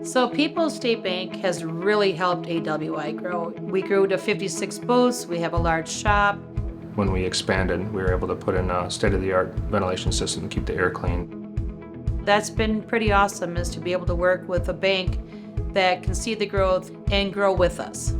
So People's State Bank has really helped AWI grow. We grew to 56 booths, we have a large shop. When we expanded, we were able to put in a state-of-the-art ventilation system to keep the air clean. That's been pretty awesome, is to be able to work with a bank that can see the growth and grow with us.